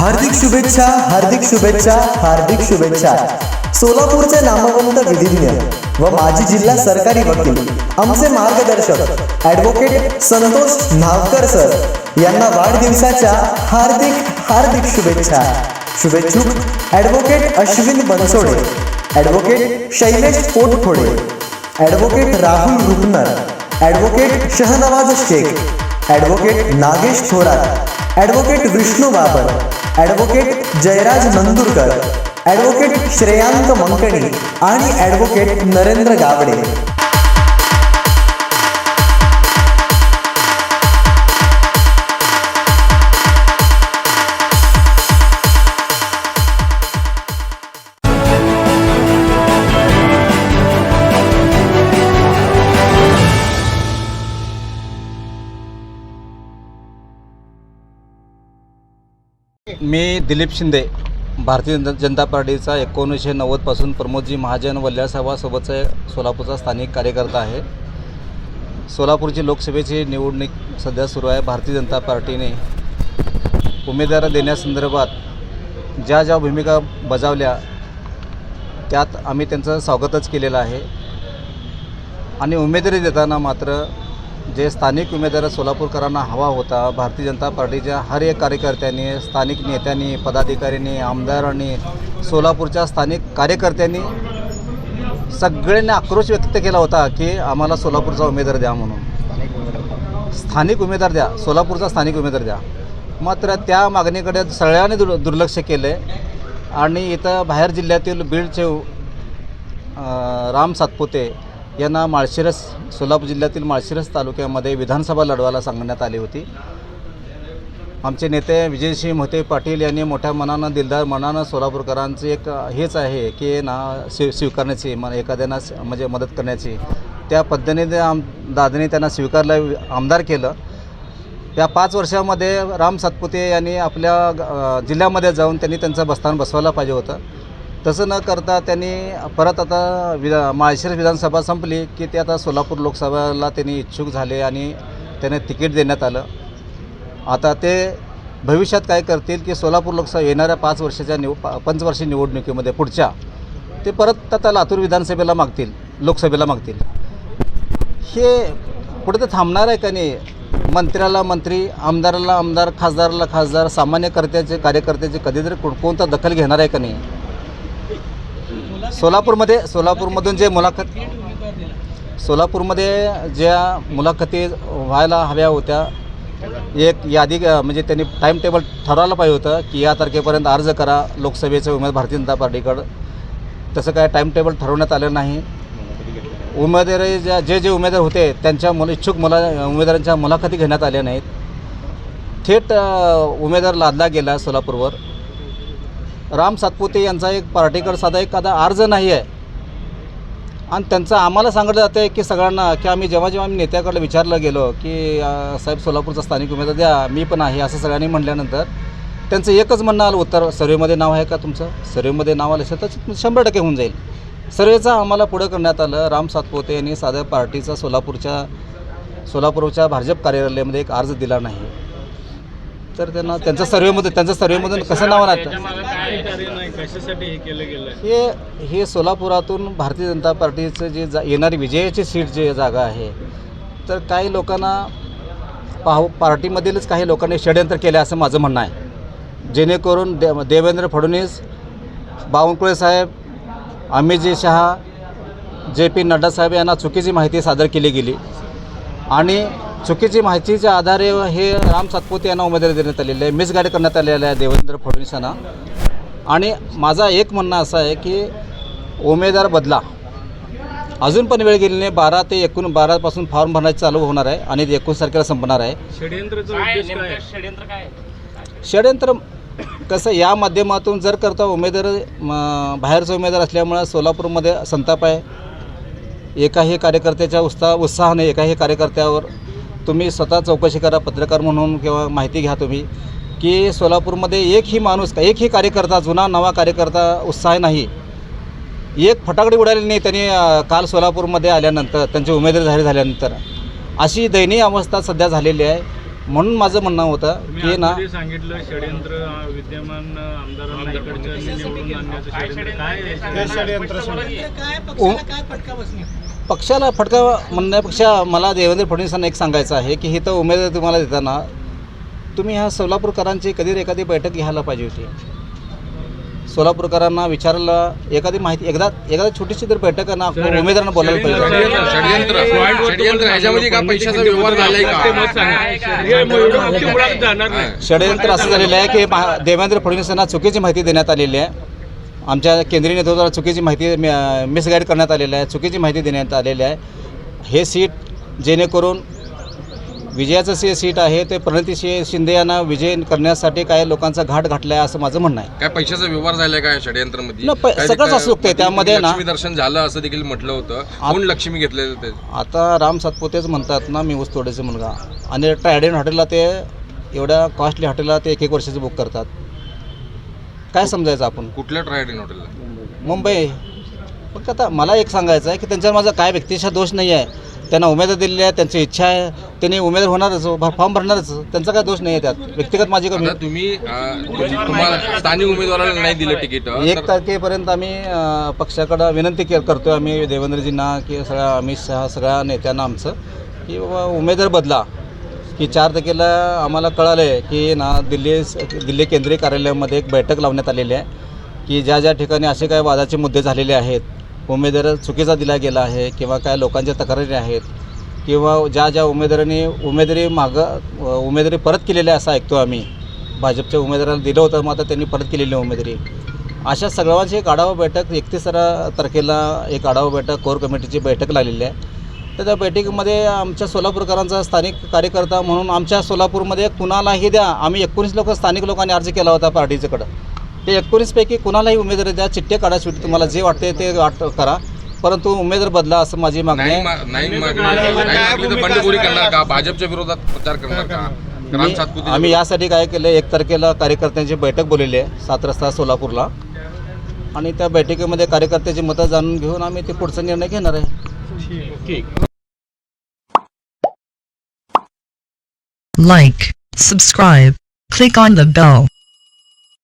हार्दिक शुभेच्छा, हार्दिक शुभेच्छा, हार्दिक शुभेच्छा. सोलापूरचे नामवंत विधिज्ञ व माजी जिल्हा सरकारी वकील आमचे मार्गदर्शक ॲडव्होकेट संतोष नावकर सर यांना वाढदिवसाच्या हार्दिक हार्दिक शुभेच्छा. शुभेच्छुक advocate Ashwin Bansode, advocate Shailesh Potphode, advocate Rahul Rupnar, advocate Shahnawaz Shaikh, advocate Nagesh Thorat, advocate Vishnu Babar, advocate Jayraj Nandurkar, advocate Shreyank Mankani आणि ॲडव्होकेट नरेंद्र गावडे. मी दिलीप शिंदे, भारतीय जनता पार्टीचा 1990 पासून प्रमोदजी महाजन वल्ल्यासाहेबांसोबतचा सोलापूरचा स्थानिक कार्यकर्ता आहे. सोलापूरची लोकसभेची निवडणूक सध्या सुरू आहे. भारतीय जनता पार्टीने उमेदवार देण्यासंदर्भात ज्या ज्या भूमिका बजावल्या त्यात आम्ही त्यांचं स्वागतच केलेलं आहे. आणि उमेदवारी देताना मात्र जे स्थानिक उमेदवार सोलापूरकरांना हवा होता, भारतीय जनता पार्टीच्या हर एक कार्यकर्त्यांनी, स्थानिक नेत्यांनी, पदाधिकाऱ्यांनी, आमदारांनी, सोलापूरच्या स्थानिक कार्यकर्त्यांनी सगळ्यांनी आक्रोश व्यक्त केला होता की आम्हाला सोलापूरचा उमेदवार द्या म्हणून. स्थानिक उमेदवार द्या, सोलापूरचा स्थानिक उमेदवार द्या. मात्र त्या मागणीकडे सगळ्यांनी दुर्लक्ष केलं आहे. आणि इथं बाहेर जिल्ह्यातील बीडचे राम सातपुते यांना माळशिरस, सोलापूर जिल्ह्यातील माळशिरस तालुक्यामध्ये विधानसभा लढवायला सांगण्यात आली होती. आमचे नेते विजयसिंह मोहिते पाटील यांनी मोठ्या मनानं, दिलदार मनानं सोलापूरकरांचे एक हेच आहे की स्वीकारण्याची, एखाद्यांना म्हणजे मदत करण्याची, त्या पद्धतीने दादाने त्यांना स्वीकारलं, आमदार केलं. या 5 वर्षामध्ये राम सातपुते यांनी आपल्या जिल्ह्यामध्ये जाऊन त्यांनी त्यांचं बस्तान बसवायला पाहिजे होतं. तसं न करता त्यांनी परत आता माळशिरस विधानसभा संपली की ते आता सोलापूर लोकसभेला त्यांनी इच्छुक झाले आणि त्यांना तिकीट देण्यात आलं. आता ते भविष्यात काय करतील की सोलापूर लोकसभा येणाऱ्या 5 वर्षाच्या पंचवार्षिक निवडणुकीमध्ये पुढच्या ते परत आता लातूर विधानसभेला मागतील, लोकसभेला मागतील. हे पुढे तर थांबणार आहे का नाही? मंत्र्याला मंत्री, आमदाराला आमदार, खासदाराला खासदार, सामान्य कार्यकर्त्याचे कधीतरी कोणता दखल घेणार आहे का नाही? सोलापूरमधून जे सोलापूरमध्ये ज्या मुलाखती व्हायला हव्या होत्या, एक यादी म्हणजे त्यांनी टाईम टेबल ठरवायला पाहिजे होतं की या तारखेपर्यंत अर्ज करा लोकसभेचे उमेदवार भारतीय जनता पार्टीकडं. तसं काय टाईम टेबल ठरवण्यात आलं नाही. उमेदवारी जे उमेदवार होते त्यांच्या इच्छुक उमेदवारांच्या मुलाखती घेण्यात आल्या नाहीत. थेट उमेदवार लादला गेला सोलापूरवर. राम सातपुते यांचा एक पार्टीकडे साधा एखादा अर्ज नाही आहे. आणि त्यांचं आम्हाला सांगितलं जातं आहे की सगळ्यांना की जेव्हा आम्ही नेत्याकडे विचारलं गेलो की साहेब सोलापूरचा स्थानिक उमेदवार द्या, मी पण आहे असं सगळ्यांनी म्हटल्यानंतर त्यांचं एकच म्हणणं आलं उत्तर, सर्वेमध्ये नाव आहे का तुमचं? सर्वेमध्ये नाव आलं असेल तर 100% होऊन जाईल. सर्वेचा आम्हाला पुढं करण्यात आलं. राम सातपुते यांनी साध्या पार्टीचा सोलापूरच्या भाजप कार्यालयामध्ये एक अर्ज दिला नाही. तर त्यांचं सर्वेमधून कसं नाव राहतं? हे सोलापुरातून भारतीय जनता पार्टीचं जे येणारी विजयाची सीट जे जागा आहे, तर काही लोकांना पार्टीमधीलच काही लोकांनी षडयंत्र केले असं माझं म्हणणं आहे. जेणेकरून देवेंद्र फडणवीस, बावनकुळे साहेब, अमितजी शहा, JP नड्डा साहेब यांना चुकीची माहिती सादर केली गेली. आणि चुकीची माहितीच्या आधारे हे राम सातपुते यांना उमेदवारी देण्यात आलेली आहे, मिसगाईड करण्यात आलेलं आहे देवेंद्र फडणवीस यांना. आणि माझा एक म्हणणं असं आहे की उमेदवार बदला. अजून पण वेळ गेली नाही. 12 ते 12 पासून फॉर्म भरण्याचे चालू होणार आहे आणि 21 तारखेला संपणार आहे. षडयंत्र कसं या माध्यमातून जर करता उमेदवार बाहेरचा उमेदवार असल्यामुळं सोलापूरमध्ये संताप आहे. एकाही कार्यकर्त्याच्या उत्साहाने एकाही कार्यकर्त्यावर तुम्ही स्वतः चौकशी करा, पत्रकार म्हणून किंवा माहिती घ्या तुम्ही की सोलापूरमध्ये एकही कार्यकर्ता, जुना नवा कार्यकर्ता उत्साह नाही. एक फटाकडी उडाली नाही त्यांनी काल सोलापूरमध्ये आल्यानंतर, त्यांची उमेदवारी जाहीर झाल्यानंतर. अशी दयनीय अवस्था सध्या झालेली आहे. म्हणून माझं म्हणणं होतं की ना आतमध्ये सांगितलं षडयंत्र विद्यमान आमदारांना इकडच्या निवडून आणण्याचं षडयंत्र पक्षाला फटका म्हणण्यापेक्षा मला देवेंद्र फडणवीसांना एक सांगायचं आहे की इथं उमेदवारी तुम्हाला देताना तुम्ही ह्या सोलापूरकरांची कधी एखादी बैठक घ्यायला पाहिजे होती. सोलापूरकरांना विचारायला एखादी माहिती एकदा छोटीशी तर बैठक ना उमेदवारांना बोलायला पाहिजे. षडयंत्र ह्याच्यामध्ये का पैशाचा व्यवहार झालाय का? षडयंत्र असं झालेलं आहे की देवेंद्र फडणवीस यांना चुकीची माहिती देण्यात आलेली आहे. आमच्या केंद्रीय नेतृत्वाला चुकीची माहिती मिसगाईड करण्यात आलेली आहे, चुकीची माहिती देण्यात आलेली आहे. हे सीट जेणेकरून विजयाचं सीट आहे ते प्रणिती शिंदे यांना विजय करण्यासाठी काय लोकांचा घाट घातला आहे असं माझं म्हणणं आहे. काय पैशाचा व्यवहार झालाय का षडयंत्रामध्ये? सगळंच असू शकते त्यामध्ये ना. लक्ष्मी दर्शन झालं असं देखील म्हटलं होतं. कोण लक्ष्मी घेतले ते? आता राम सातपुतेच म्हणतात ना, मी ऊस तोडायचा मुलगा, आणि ट्रायडेंट हॉटेलला ते एवढ्या कॉस्टली हॉटेलला ते 1 वर्षाचं बुक करतात. काय समजायचं आपण? कुठल्या ट्रायडेन हॉटेलला? मुंबई. फक्त आता मला एक सांगायचं आहे की त्यांच्यावर माझा काय व्यक्तिशः दोष नाही आहे. त्यांना उमेदवार दिलेली आहे, त्यांची इच्छा आहे, त्यांनी उमेदवार होणारच, फॉर्म भरणारच, त्यांचा काय दोष नाही आहे त्यात. व्यक्तिगत माझी कमी. तुम्हाला स्थानिक उमेदवाराला नाही दिलं तिकीट. 1 तारखेपर्यंत आम्ही पक्षाकडं विनंती करतो आहे आम्ही देवेंद्रजींना की सगळ्या अमित शहा सगळ्या नेत्यांना आमचं की बाबा उमेदवार बदला. की 4 तारखेला आम्हाला कळालं आहे की ना दिल्ली केंद्रीय कार्यालयामध्ये एक बैठक लावण्यात आलेली आहे की ज्या ठिकाणी असे काय वादाचे मुद्दे झालेले आहेत, उमेदवार चुकीचा दिला गेला आहे किंवा काय लोकांच्या तक्रारी आहेत किंवा ज्या उमेदवारांनी उमेदवारी परत केलेली आहे असं ऐकतो आम्ही. भाजपच्या उमेदवाराला दिलं होतं, मग आता त्यांनी परत केलेली उमेदवारी. अशा सगळ्यांची एक आढावा बैठक 31 तारखेला एक आढावा बैठक कोर कमिटीची बैठक लागलेली आहे. तर त्या बैठकीमध्ये आमच्या सोलापूरकरांचा स्थानिक कार्यकर्ता म्हणून आमच्या सोलापूरमध्ये कुणालाही द्या. आम्ही 19 लोक स्थानिक लोकांनी अर्ज केला होता पार्टीच्याकडं. ते 19 पैकी कुणालाही उमेदवारी द्या, चिठ्ठे काढा, शेवटी तुम्हाला जे वाटते ते करा, परंतु उमेदवार बदला असं माझी मागणी आहे. बंडखोरी करणार का? भाजपच्या विरोधात प्रचार करणार का? आम्ही यासाठी काय केलं, 1 तारखेला कार्यकर्त्यांची बैठक बोललेली आहे 7 वाजता सोलापूरला, आणि त्या बैठकीमध्ये कार्यकर्त्याची मतं जाणून घेऊन आम्ही ते पुढचा निर्णय घेणार आहे. Like, subscribe, click on the bell.